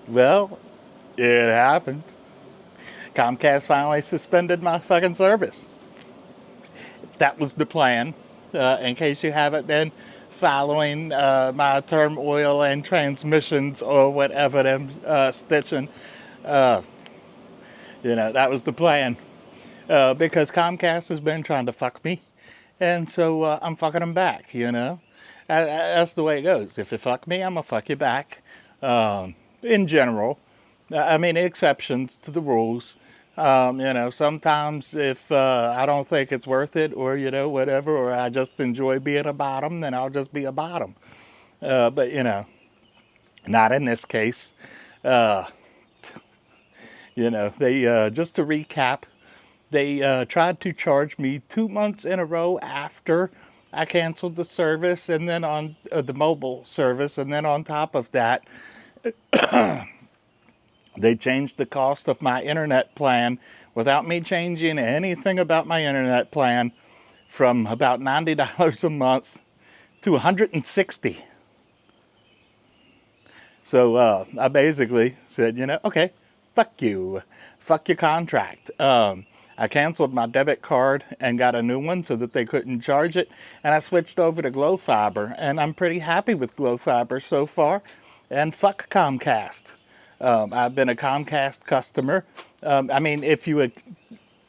Well, it happened. Comcast finally suspended my fucking service. That was the plan. In case you haven't been following my turmoil and transmissions or whatever them stitching, that was the plan. Because Comcast has been trying to fuck me, and so I'm fucking them back. That's the way it goes. If you fuck me, I'm gonna fuck you back. In general, I mean exceptions to the rules. Sometimes if I don't think it's worth it, or whatever, or I just enjoy being a bottom, then I'll just be a bottom. But not in this case. Uh, they just to recap, they tried to charge me 2 months in a row after I canceled the service, and then on the mobile service, and then on top of that, they changed the cost of my internet plan without me changing anything about my internet plan from about $90 a month to $160. So I basically said, okay, fuck your contract. I canceled my debit card and got a new one so that they couldn't charge it, and I switched over to Glow Fiber, and I'm pretty happy with Glow Fiber so far. And fuck Comcast. I've been a Comcast customer. I mean, if you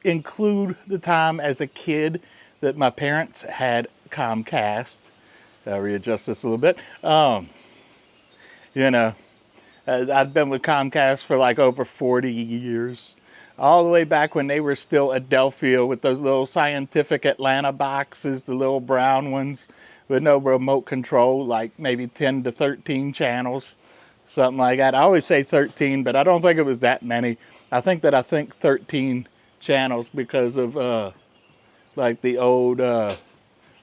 include the time as a kid that my parents had Comcast, readjust this a little bit. You know, I've been with Comcast for like over 40 years. All the way back when they were still Adelphia with those little Scientific Atlanta boxes, the little brown ones with no remote control, like maybe 10 to 13 channels, something like that. I always say 13, but I don't think it was that many. I think 13 channels because of like the old,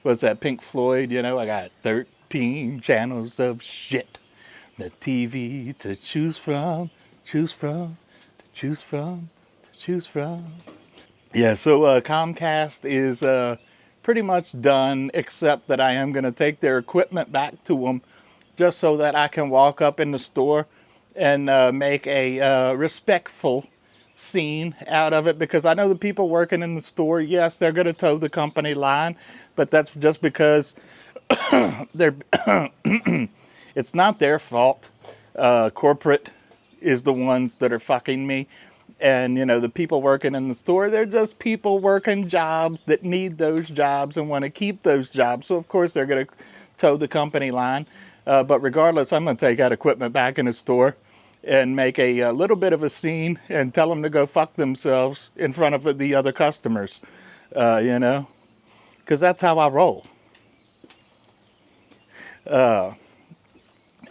what's that, Pink Floyd, I got 13 channels of shit. The TV to choose from, choose from, to choose from, to choose from. Yeah, so Comcast is pretty much done, except that I am going to take their equipment back to them just so that I can walk up in the store and make a respectful scene out of it, because I know the people working in the store, yes, they're going to toe the company line, but that's just because they're it's not their fault. Corporate is the ones that are fucking me. And, the people working in the store, they're just people working jobs that need those jobs and want to keep those jobs. So, of course, they're going to toe the company line. But regardless, I'm going to take that equipment back in the store and make a little bit of a scene and tell them to go fuck themselves in front of the other customers, because that's how I roll.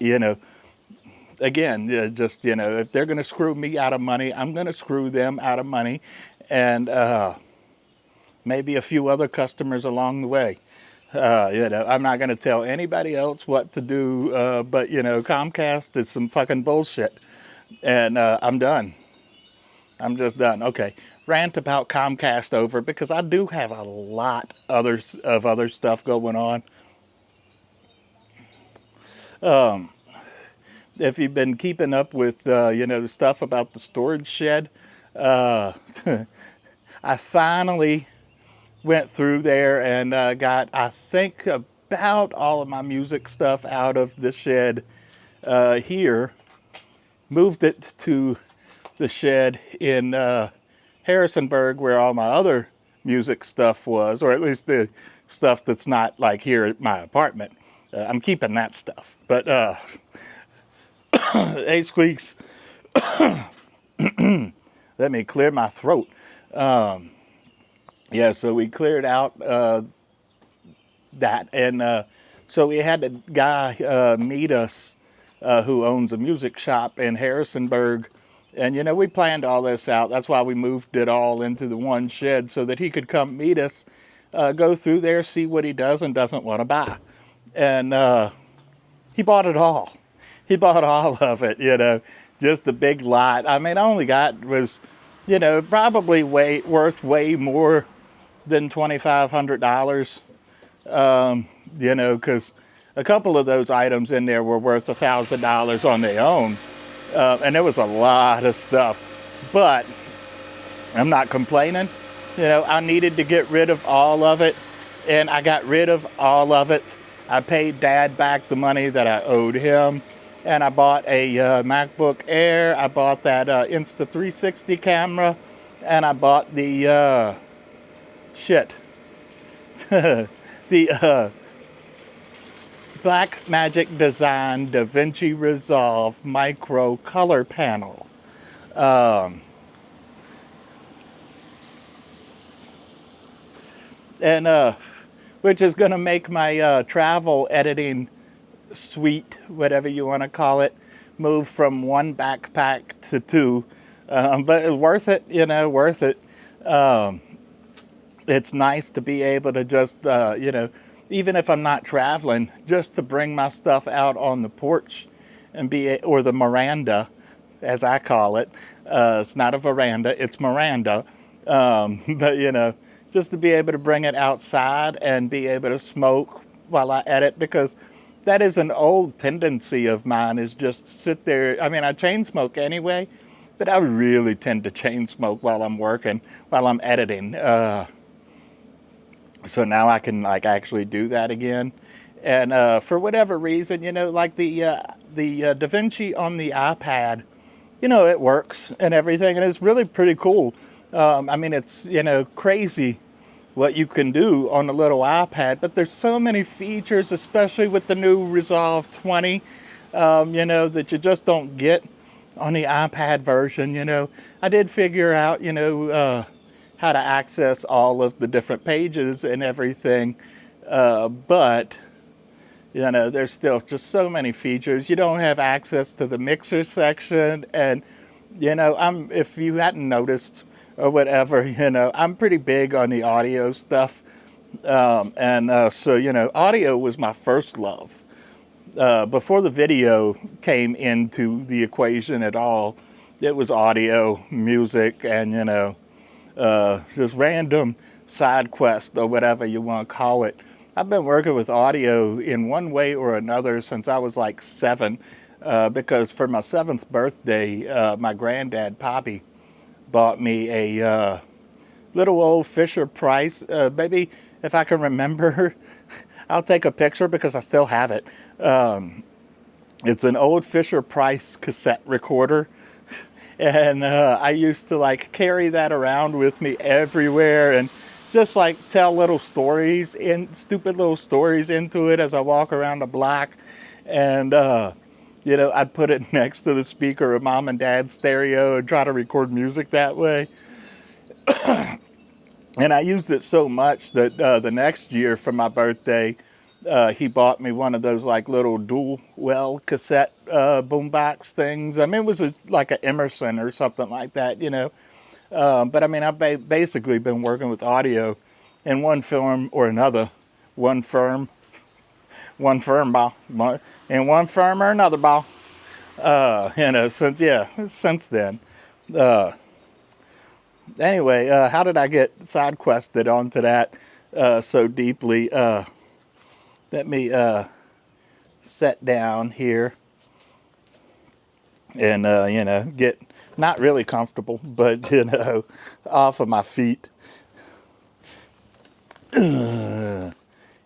You know, Again, just, if they're going to screw me out of money, I'm going to screw them out of money, and maybe a few other customers along the way. I'm not going to tell anybody else what to do, but, Comcast is some fucking bullshit, and I'm done. I'm just done. Okay, rant about Comcast over, because I do have a lot of other stuff going on. If you've been keeping up with, the stuff about the storage shed, uh, I finally went through there and got, I think, about all of my music stuff out of the shed here. Moved it to the shed in Harrisonburg, where all my other music stuff was, or at least the stuff that's not like here at my apartment. I'm keeping that stuff. But hey, Squeaks, let me clear my throat. Yeah, so we cleared out that. And so we had a guy meet us who owns a music shop in Harrisonburg. And, we planned all this out. That's why we moved it all into the one shed so that he could come meet us, go through there, see what he does and doesn't want to buy. And he bought it all. He bought all of it, just a big lot. I mean, I only got was, probably worth way more than $2,500. Because a couple of those items in there were worth $1,000 on their own. And there was a lot of stuff, but I'm not complaining. You know, I needed to get rid of all of it, and I got rid of all of it. I paid Dad back the money that I owed him, and I bought a MacBook Air. I bought that Insta360 camera, and I bought the the Blackmagic Design DaVinci Resolve Micro Color Panel. And which is going to make my travel editing suite, whatever you want to call it, move from one backpack to two. But it's worth it, you know, worth it. It's nice to be able to just, you know, even if I'm not traveling, just to bring my stuff out on the porch and or the Miranda, as I call it. It's not a veranda, it's Miranda. But, you know, just to be able to bring it outside and be able to smoke while I edit, because that is an old tendency of mine, is just sit there. I mean, I chain smoke anyway, but I really tend to chain smoke while I'm working, while I'm editing. So now I can like actually do that again. And for whatever reason, you know, like the DaVinci on the iPad, you know, it works and everything, and it's really pretty cool. I mean, it's, you know, crazy what you can do on a little iPad, but there's so many features, especially with the new Resolve 20, you know, that you just don't get on the iPad version. You know, I did figure out, you know, how to access all of the different pages and everything, but you know, there's still just so many features. You don't have access to the mixer section, and you know, if you hadn't noticed or whatever, you know, I'm pretty big on the audio stuff, and so you know, audio was my first love. Before the video came into the equation at all, it was audio, music, and you know, just random side quest or whatever you want to call it. I've been working with audio in one way or another since I was like 7, because for my 7th birthday, my granddad, Poppy, bought me a little old Fisher Price. Maybe if I can remember, I'll take a picture because I still have it. It's an old Fisher Price cassette recorder. And I used to like carry that around with me everywhere and just like tell little stories, stupid little stories into it as I walk around the block. And, you know, I'd put it next to the speaker of Mom and Dad's stereo and try to record music that way. And I used it so much that the next year for my birthday, he bought me one of those like little dual well cassette boombox things. I mean, it was like an Emerson or something like that, you know. But I mean, I've basically been working with audio in one form or another, one firm ball, in one firm or another ball. You know, since then. Anyway, how did I get side quested onto that so deeply? Let me sit down here and, you know, get not really comfortable, but, you know, off of my feet.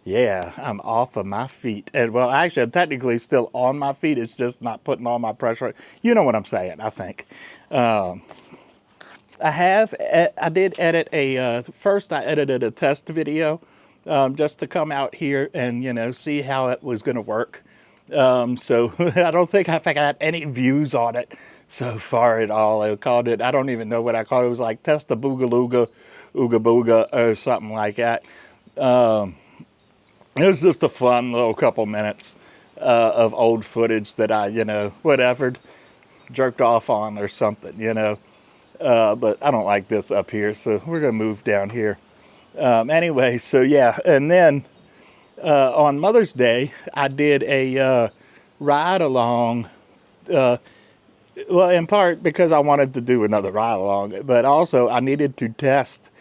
Yeah, I'm off of my feet. And, well, actually, I'm technically still on my feet. It's just not putting all my pressure. You know what I'm saying, I think. I did edit first I edited a test video just to come out here and, you know, see how it was going to work. So I don't think I've got any views on it so far at all. I called it, I don't even know what I called it. It was like Test the Boogalooga, Ooga Booga, or something like that. It was just a fun little couple minutes of old footage that I, you know, whatever, jerked off on or something, you know. But I don't like this up here, so we're going to move down here. Anyway, so yeah, and then on Mother's Day, I did a ride along. Well, in part because I wanted to do another ride along, but also I needed to test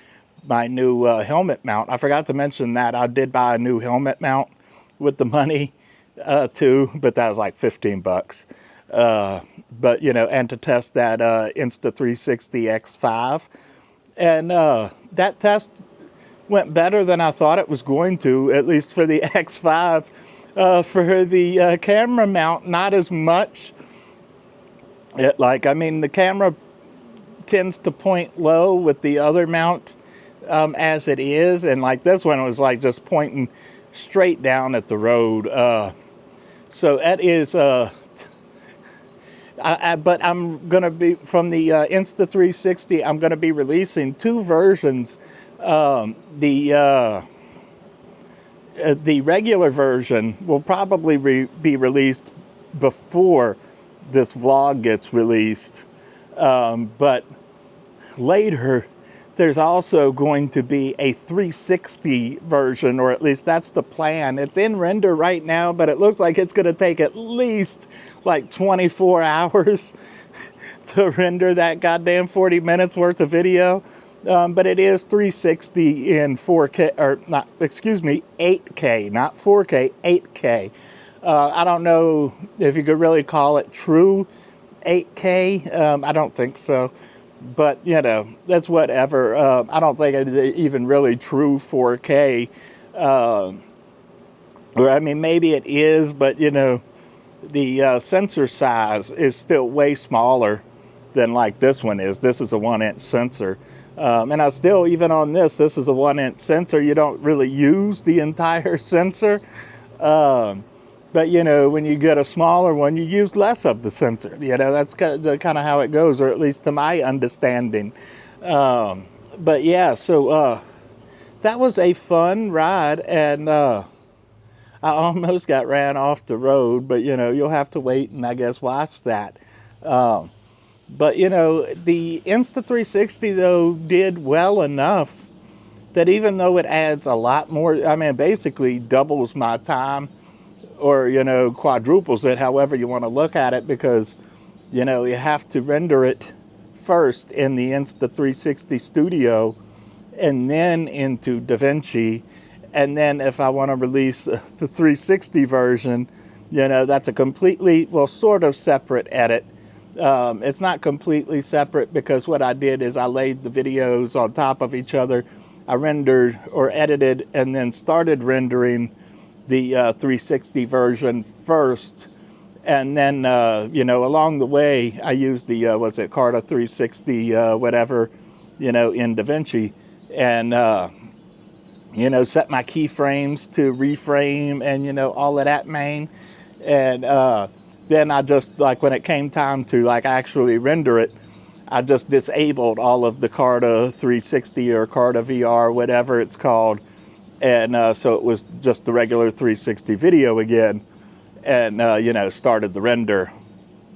my new helmet mount. I forgot to mention that I did buy a new helmet mount with the money too, but that was like $15. But, and to test that Insta360 X5. And that test went better than I thought it was going to, at least for the X5. For the camera mount, not as much. The camera tends to point low with the other mount as it is. And like this one was like just pointing straight down at the road. So that is... but I'm going to be, from the Insta360, I'm going to be releasing two versions. The regular version will probably be released before this vlog gets released. But later, there's also going to be a 360 version, or at least that's the plan. It's in render right now, but it looks like it's going to take at least like 24 hours to render that goddamn 40 minutes worth of video. But it is 360 in 4K, or not, excuse me, 8K, not 4K, 8K. I don't know if you could really call it true 8K. I don't think so. But, that's whatever. I don't think it's even really true 4K. Maybe it is, but, the sensor size is still way smaller than like this one is. This is a 1-inch sensor. And I still, even on this is a 1-inch sensor. You don't really use the entire sensor. But, when you get a smaller one, you use less of the sensor. That's kind of how it goes, or at least to my understanding. But, yeah, so that was a fun ride, and I almost got ran off the road, but, you'll have to wait and, I guess, watch that. But, the Insta360, though, did well enough that even though it adds a lot more, basically doubles my time, or, quadruples it, however you want to look at it, because, you have to render it first in the Insta360 Studio and then into DaVinci. And then if I want to release the 360 version, that's a completely, sort of separate edit. It's not completely separate because what I did is I laid the videos on top of each other. I rendered or edited and then started rendering the 360 version first, and then along the way I used the Carta 360 whatever in DaVinci, and set my keyframes to reframe and all of that main, and then I just, like, when it came time to actually render it, I just disabled all of the Carta 360 or Carta VR, whatever it's called. And so it was just the regular 360 video again, and, started the render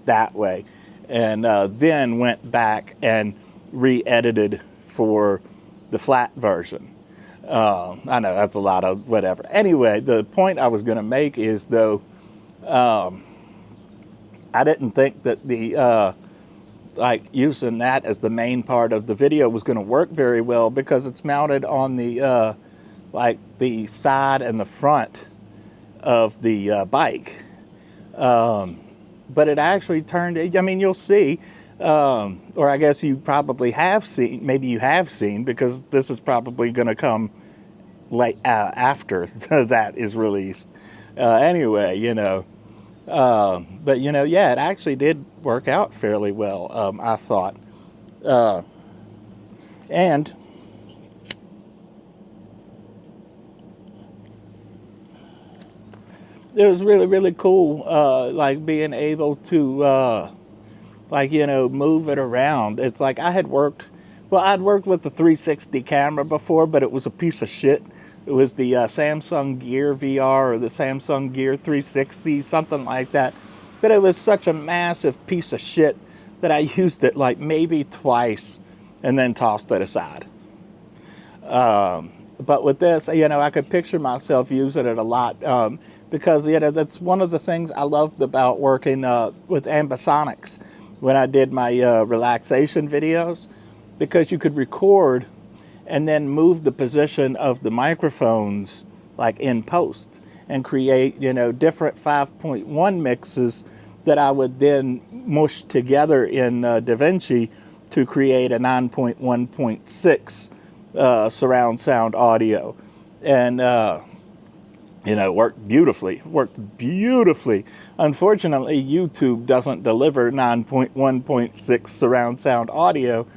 that way. And then went back and re-edited for the flat version. I know that's a lot of whatever. Anyway, the point I was going to make is, though, I didn't think that the, using that as the main part of the video was going to work very well, because it's mounted on the, the side and the front of the bike. But it actually turned, you'll see, or I guess you probably have seen, maybe you have seen, because this is probably going to come after that is released. Anyway, but, yeah, it actually did work out fairly well, I thought. And it was really, really cool, being able to, move it around. It's like I'd worked with the 360 camera before, but it was a piece of shit. It was the Samsung Gear VR or the Samsung Gear 360, something like that. But it was such a massive piece of shit that I used it maybe twice and then tossed it aside. But with this, I could picture myself using it a lot, because, that's one of the things I loved about working with Ambisonics when I did my relaxation videos, because you could record and then move the position of the microphones in post and create, different 5.1 mixes that I would then mush together in DaVinci to create a 9.1.6 surround sound audio. And worked beautifully. Unfortunately, YouTube doesn't deliver 9.1.6 surround sound audio,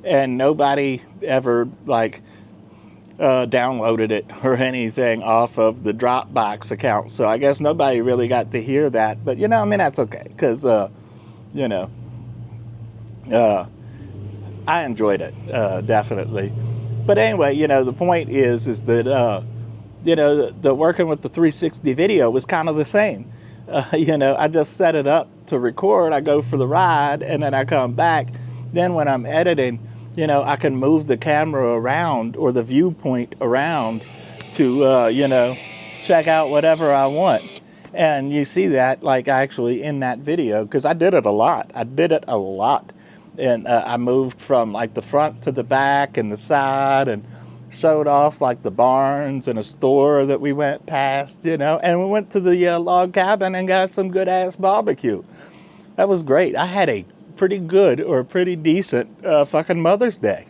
and nobody ever downloaded it or anything off of the Dropbox account. So I guess nobody really got to hear that. But that's okay, because you know, I enjoyed it definitely. But anyway, the point is that the working with the 360 video was kind of the same. I just set it up to record. I go for the ride, and then I come back. Then when I'm editing, I can move the camera around or the viewpoint around to, check out whatever I want. And you see that actually in that video, because I did it a lot. And I moved from the front to the back and the side, and showed off the barns and a store that we went past, and we went to the log cabin and got some good ass barbecue. That was great. I had a pretty good or pretty decent fucking Mother's Day.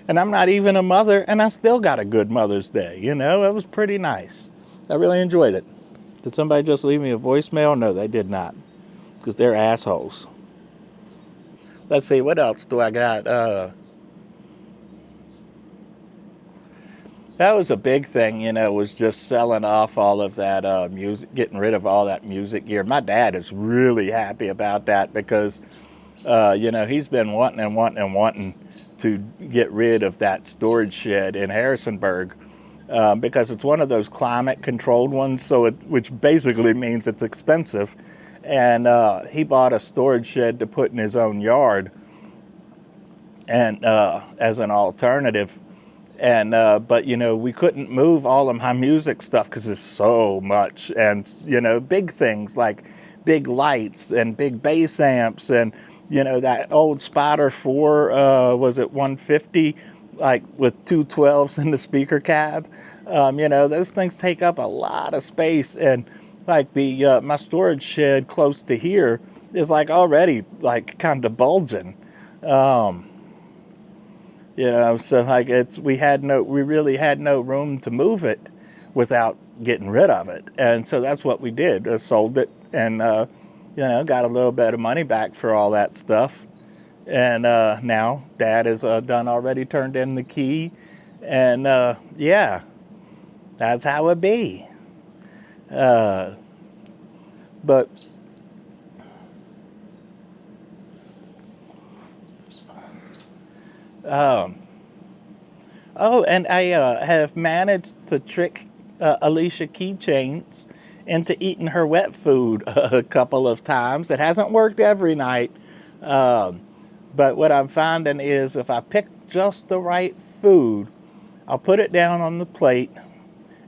And I'm not even a mother, and I still got a good Mother's Day, It was pretty nice. I really enjoyed it. Did somebody just leave me a voicemail? No, they did not, because they're assholes. Let's see, what else do I got? That was a big thing, was just selling off all of that music, getting rid of all that music gear. My dad is really happy about that because, he's been wanting to get rid of that storage shed in Harrisonburg because it's one of those climate-controlled ones, which basically means it's expensive. And he bought a storage shed to put in his own yard, and as an alternative. And but we couldn't move all of my music stuff because there's so much, and big things like big lights and big bass amps, and that old Spider 4 was it 150 with 2 12s in the speaker cab. Those things take up a lot of space, and the my storage shed close to here is already kind of bulging. So we really had no room to move it without getting rid of it. And so that's what we did, sold it, and, got a little bit of money back for all that stuff. And now Dad is already turned in the key. And that's how it be. But and I have managed to trick Alicia Keychains into eating her wet food a couple of times. It hasn't worked every night, but what I'm finding is if I pick just the right food, I'll put it down on the plate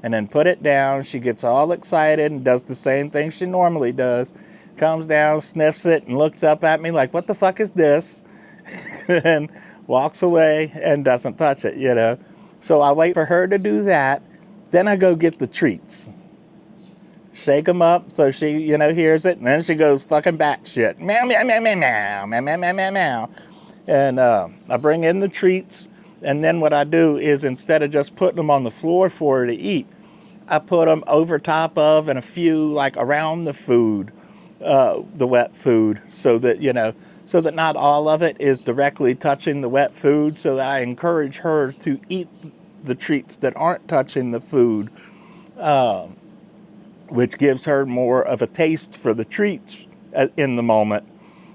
and then put it down. She gets all excited and does the same thing she normally does. Comes down, sniffs it, and looks up at me like, what the fuck is this? And walks away and doesn't touch it, So I wait for her to do that. Then I go get the treats. Shake them up so she, hears it. And then she goes fucking batshit. Meow, meow, meow, meow, meow, meow, meow, meow, meow, meow. And I bring in the treats. And then what I do is instead of just putting them on the floor for her to eat, I put them over top of and a few around the food, the wet food, so that, so that not all of it is directly touching the wet food, so that I encourage her to eat the treats that aren't touching the food, which gives her more of a taste for the treats in the moment,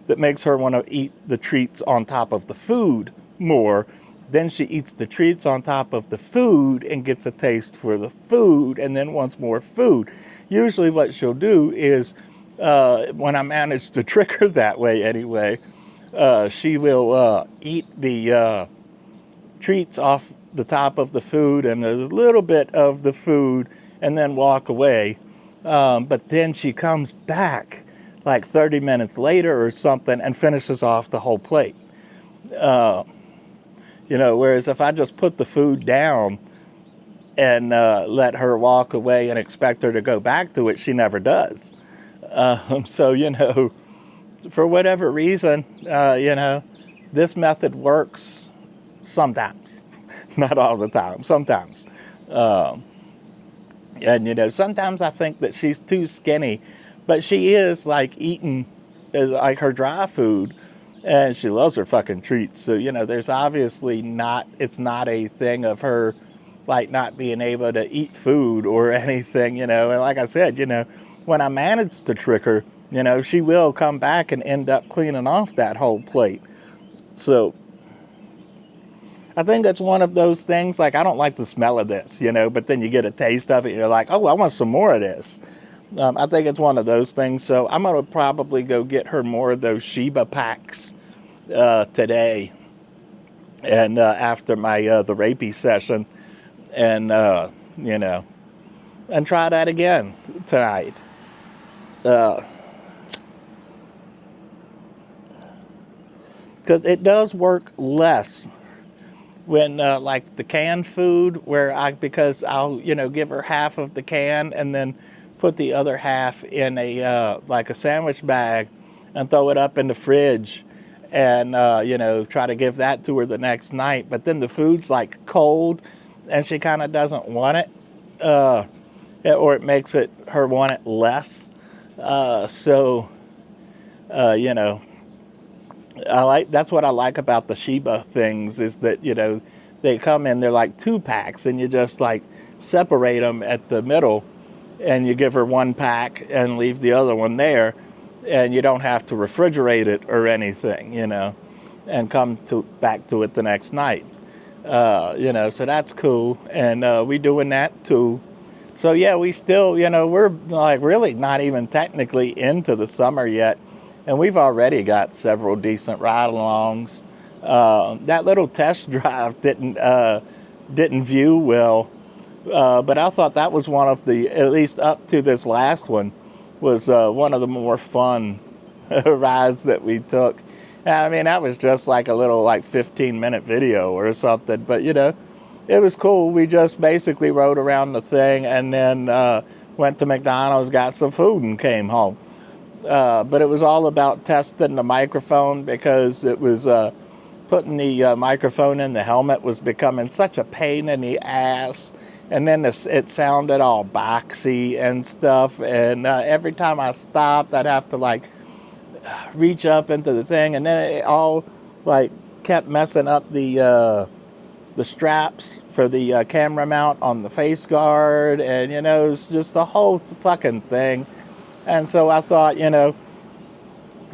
that makes her want to eat the treats on top of the food more. Then she eats the treats on top of the food and gets a taste for the food and then wants more food. Usually what she'll do is, when I manage to trick her that way anyway, she will eat the treats off the top of the food and a little bit of the food and then walk away. But then she comes back 30 minutes later or something and finishes off the whole plate. Whereas if I just put the food down and let her walk away and expect her to go back to it, she never does. So, for whatever reason, this method works sometimes, not all the time, sometimes. And sometimes I think that she's too skinny, but she is like eating like her dry food, and she loves her fucking treats. So, there's obviously it's not a thing of her like not being able to eat food or anything, And like I said, when I manage to trick her, she will come back and end up cleaning off that whole plate. So I think that's one of those things, like, I don't like the smell of this, but then you get a taste of it and you're like, oh, I want some more of this. I think it's one of those things. So I'm going to probably go get her more of those Sheba packs today and after my the rapey session, and, and try that again tonight. Because it does work less when like the canned food, because I'll give her half of the can and then put the other half in a like a sandwich bag and throw it up in the fridge, and try to give that to her the next night. But then the food's like cold and she kind of doesn't want it, or it makes her want it less. So that's what I like about the Sheba things, is that they come in, they're like 2 packs, and you just like separate them at the middle, and you give her 1 pack and leave the other one there, and you don't have to refrigerate it or anything, and come back to it the next night. So that's cool, and we doing that too. So yeah, we still, we're like really not even technically into the summer yet, and we've already got several decent ride-alongs. That little test drive didn't view well, but I thought that was one of the, at least up to this last one, was one of the more fun rides that we took. I mean, that was just like a little 15-minute video or something, but it was cool. We just basically rode around the thing and then went to McDonald's, got some food, and came home. But it was all about testing the microphone, because it was putting the microphone in the helmet was becoming such a pain in the ass. And then it sounded all boxy and stuff. And every time I stopped, I'd have to reach up into the thing, and then it all kept messing up the straps for the camera mount on the face guard, and it was just the whole fucking thing. And so I thought,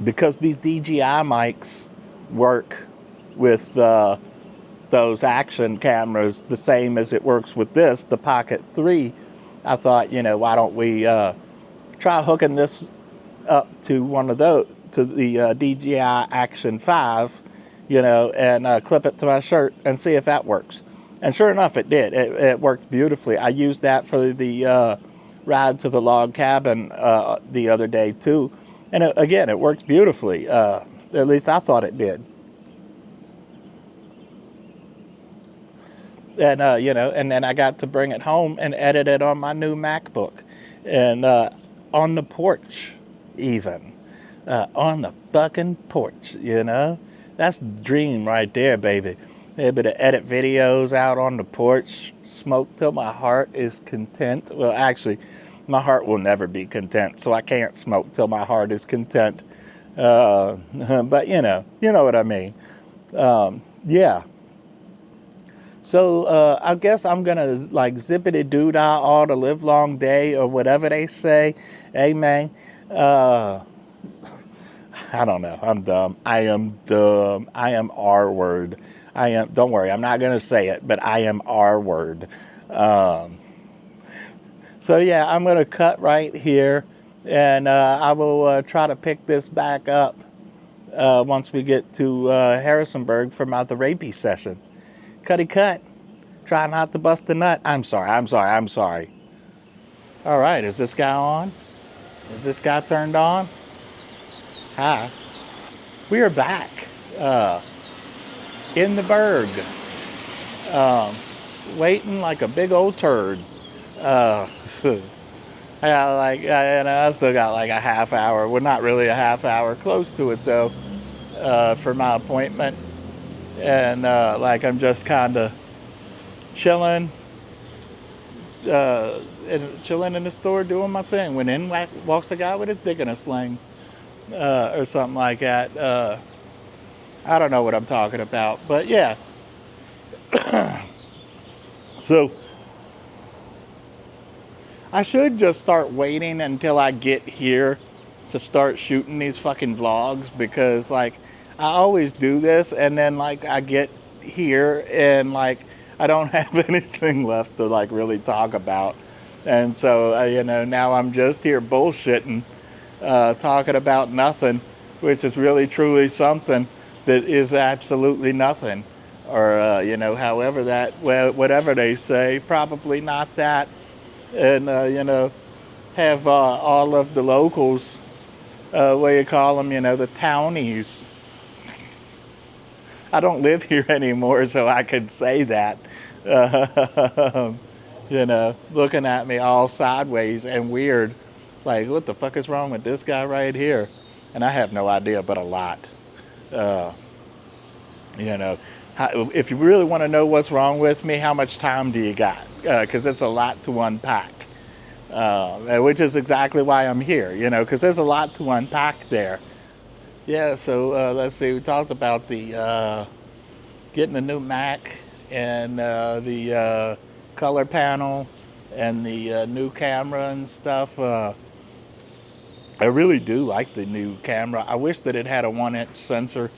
because these DJI mics work with those action cameras the same as it works with the Pocket 3, I thought, why don't we try hooking this up to one of those, to the DJI Action 5, and clip it to my shirt and see if that works. And sure enough, it did. It worked beautifully. I used that for the ride to the log cabin the other day too, and again, it works beautifully. At least I thought it did. And and then I got to bring it home and edit it on my new MacBook, and on the porch, even on the fucking porch. That's the dream right there, baby. Able to edit videos out on the porch, smoke till my heart is content. Well, actually, my heart will never be content, so I can't smoke till my heart is content. But you know what I mean. Yeah. So I guess I'm gonna zippity doo dah all the live long day, or whatever they say. Amen. I don't know. I'm dumb. I am dumb. I am R word. I am. Don't worry. I'm not gonna say it, but I am R word. So yeah, I'm gonna cut right here, and I will try to pick this back up once we get to Harrisonburg for my therapy session. Cutty cut. Try not to bust a nut. I'm sorry. All right. Is this guy on? Is this guy turned on? Hi. We are back in the Berg, waiting like a big old turd. I I got like, and I still got like a half hour. Well, not really a half hour, close to it though, for my appointment. And like I'm just kind of chilling, chilling in the store doing my thing. When in walks a guy with his dick in a sling, or something like that. I don't know what I'm talking about, but yeah. So I should just start waiting until I get here to start shooting these fucking vlogs, because like I always do this and then like I get here and like I don't have anything left to like really talk about. And so, now I'm just here bullshitting, talking about nothing, which is really truly something that is absolutely nothing. Or, however that, whatever they say, probably not that. And, have all of the locals, what do you call them, the townies. I don't live here anymore, so I could say that. Looking at me all sideways and weird. Like, what the fuck is wrong with this guy right here? And I have no idea, but a lot. If you really want to know what's wrong with me, how much time do you got? Because it's a lot to unpack. Which is exactly why I'm here, because there's a lot to unpack there. Yeah, so let's see, we talked about the getting a new Mac and the color panel and the new camera and stuff. I really do like the new camera. I wish that it had a 1-inch sensor,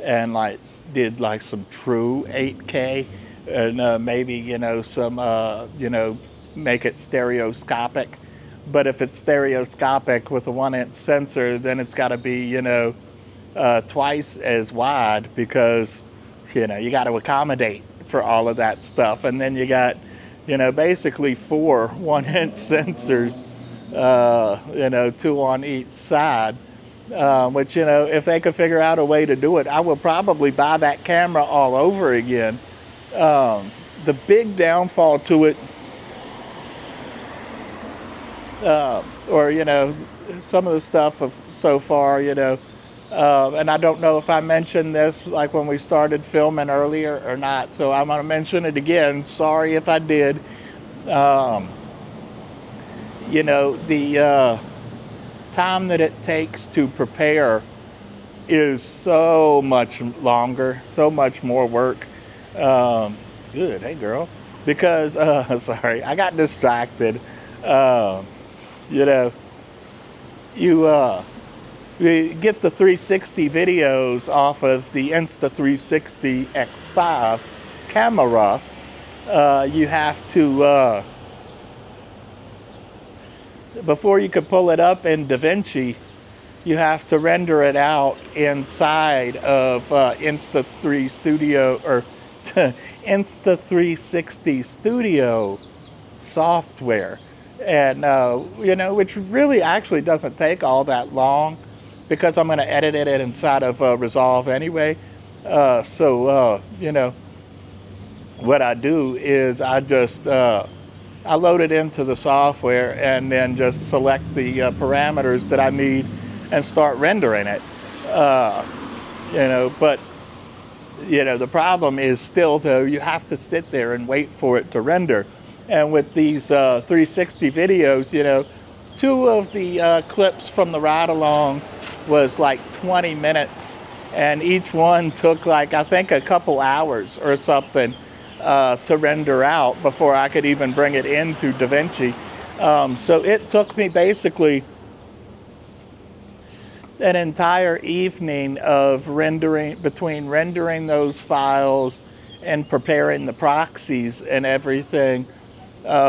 and like did like some true 8K and maybe, some, make it stereoscopic. But if it's stereoscopic with a 1-inch sensor, then it's got to be, twice as wide, because, you got to accommodate for all of that stuff. And then you got, basically 4 1-inch sensors, 2 on each side. Which, if they could figure out a way to do it, I would probably buy that camera all over again. The big downfall to it, or, some of the stuff so far, and I don't know if I mentioned this like when we started filming earlier or not, so I'm going to mention it again. Sorry if I did. The time that it takes to prepare is so much longer, so much more work. Good, hey girl. Because, sorry, I got distracted. You get the 360 videos off of the Insta360 X5 camera. You have to, before you can pull it up in DaVinci, you have to render it out inside of Insta3 Studio or Insta360 Studio software. And, which really actually doesn't take all that long, because I'm going to edit it inside of Resolve anyway. What I do is I just, I load it into the software and then just select the parameters that I need and start rendering it. But the problem is still, though, you have to sit there and wait for it to render. And with these 360 videos, 2 of the clips from the ride along was like 20 minutes, and each one took like, I think, a couple hours or something to render out before I could even bring it into DaVinci. So it took me basically an entire evening of between rendering those files and preparing the proxies and everything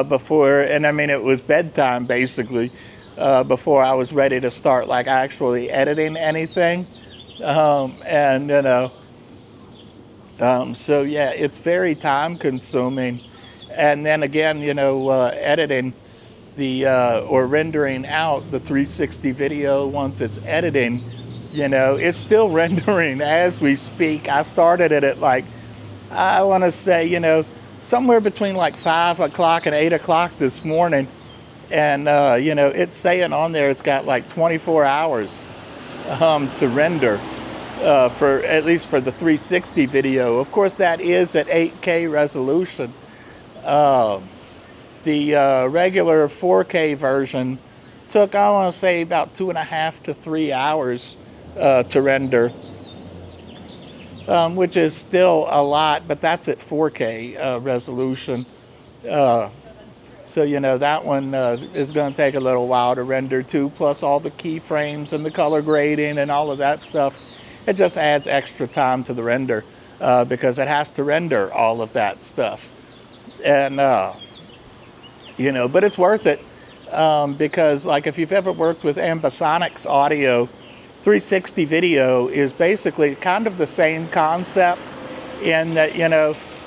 before, and I mean, it was bedtime basically, before I was ready to start like actually editing anything. So yeah, it's very time consuming. And then again, editing the or rendering out the 360 video once it's editing, it's still rendering as we speak. I started it at like, I want to say, somewhere between like 5 o'clock and 8 o'clock this morning. And, it's saying on there it's got like 24 hours to render for at least for the 360 video. Of course, that is at 8K resolution. The regular 4K version took, I want to say, about 2.5 to 3 hours to render, which is still a lot, but that's at 4K resolution. So, that one is going to take a little while to render too, plus all the keyframes and the color grading and all of that stuff. It just adds extra time to the render because it has to render all of that stuff. And, but it's worth it because, like, if you've ever worked with Ambisonics audio, 360 video is basically kind of the same concept in that,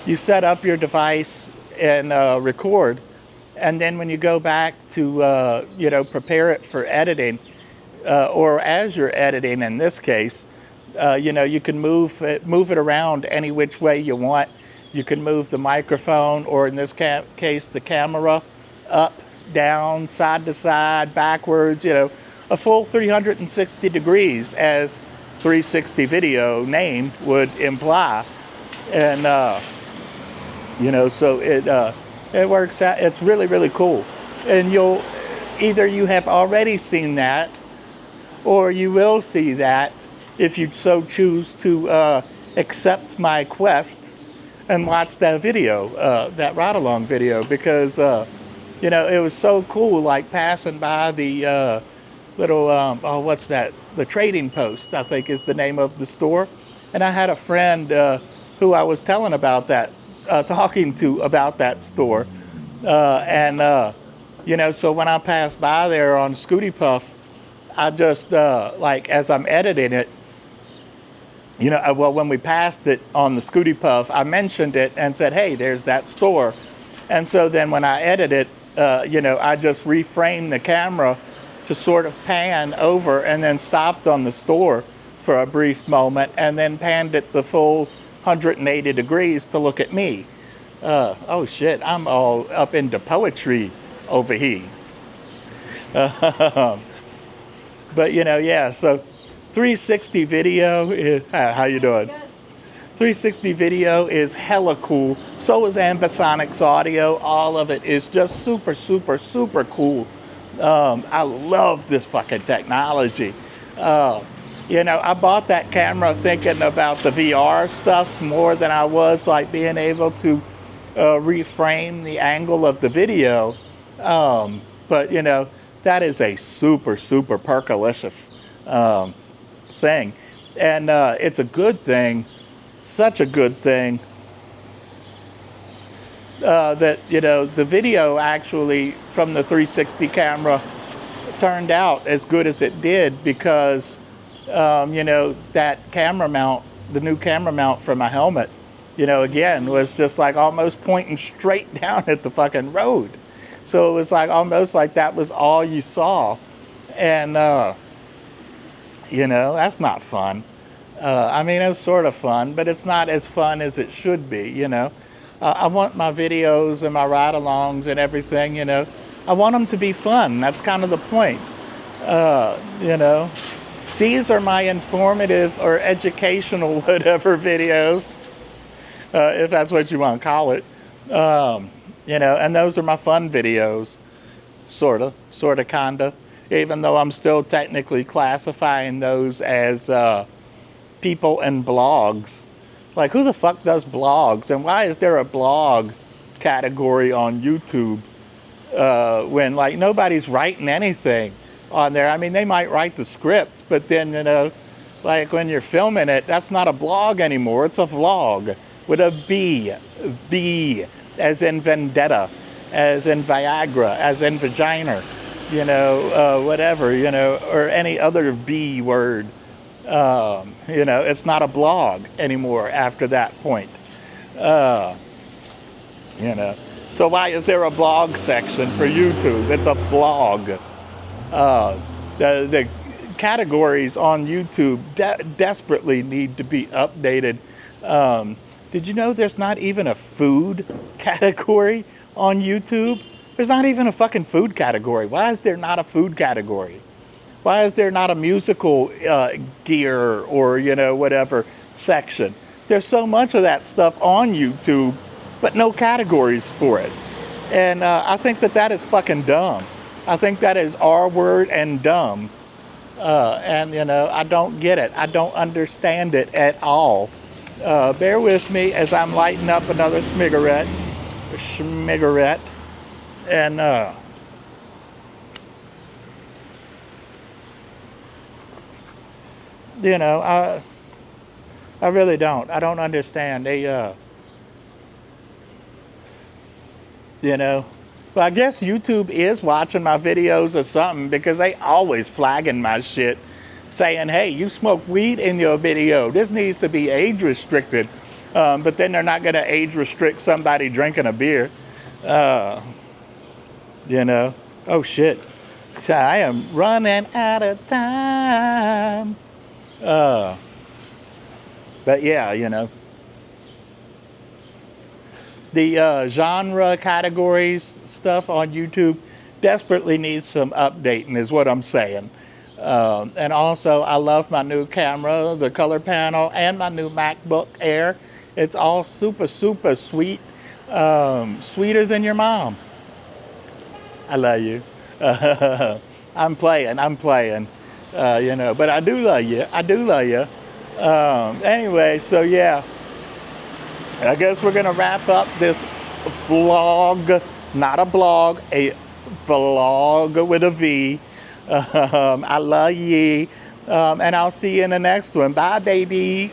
you set up your device and record. And then when you go back to, prepare it for editing, or as you're editing in this case, you can move it around any which way you want. You can move the microphone, or in this case, the camera, up, down, side to side, backwards, a full 360 degrees, as 360 video name would imply. And, so it works out. It's really, really cool. And you have already seen that, or you will see that if you so choose to accept my quest and watch that video, that ride-along video, because, it was so cool, like passing by the little, what's that? The Trading Post, I think is the name of the store. And I had a friend who I was telling about that, talking to about that store. So when I passed by there on Scooty Puff, I just, as I'm editing it, when we passed it on the Scooty Puff, I mentioned it and said, hey, there's that store. And so then when I edit it, I just reframed the camera to sort of pan over and then stopped on the store for a brief moment and then panned it the full 180 degrees to look at me. Oh shit, I'm all up into poetry over here. But so 360 video is, how you doing? 360 video is hella cool. So is Ambisonics audio. All of it is just super, super, super cool. I love this fucking technology. I bought that camera thinking about the VR stuff more than I was like being able to reframe the angle of the video. But that is a super, super percolicious thing. And it's a good thing, such a good thing, that, the video actually from the 360 camera turned out as good as it did because, that camera mount, the new camera mount for my helmet, again, was just like almost pointing straight down at the fucking road. So it was like almost like that was all you saw. And, that's not fun. It's sort of fun, but it's not as fun as it should be, I want my videos and my ride-alongs and everything, I want them to be fun. That's kind of the point. These are my informative or educational whatever videos, if that's what you want to call it. And those are my fun videos, sorta, kinda, even though I'm still technically classifying those as people and blogs. Like, who the fuck does blogs? And why is there a blog category on YouTube when, like, nobody's writing anything on there? They might write the script, but then, like, when you're filming it, that's not a blog anymore. It's a vlog with a V. V as in vendetta, as in Viagra, as in vagina, whatever, or any other V word. It's not a blog anymore after that point. So why is there a blog section for YouTube? It's a vlog. The categories on YouTube desperately need to be updated. Did you know there's not even a food category on YouTube? There's not even a fucking food category. Why is there not a food category? Why is there not a musical gear or, whatever section? There's so much of that stuff on YouTube, but no categories for it. And I think that is fucking dumb. I think that is R word and dumb. And, I don't get it. I don't understand it at all. Bear with me as I'm lighting up another schmigarette. And, I really don't. I don't understand. But I guess YouTube is watching my videos or something because they always flagging my shit saying, hey, you smoke weed in your video. This needs to be age restricted. But then they're not going to age restrict somebody drinking a beer. Oh shit. I am running out of time. But yeah, the genre categories stuff on YouTube desperately needs some updating is what I'm saying. And also, I love my new camera, the color panel, and my new MacBook Air. It's all super, super sweet. Sweeter than your mom. I love you. I'm playing. But I do love you. Anyway, so yeah. I guess we're going to wrap up this vlog, not a blog, a vlog with a V. I love ye. And I'll see you in the next one. Bye, baby.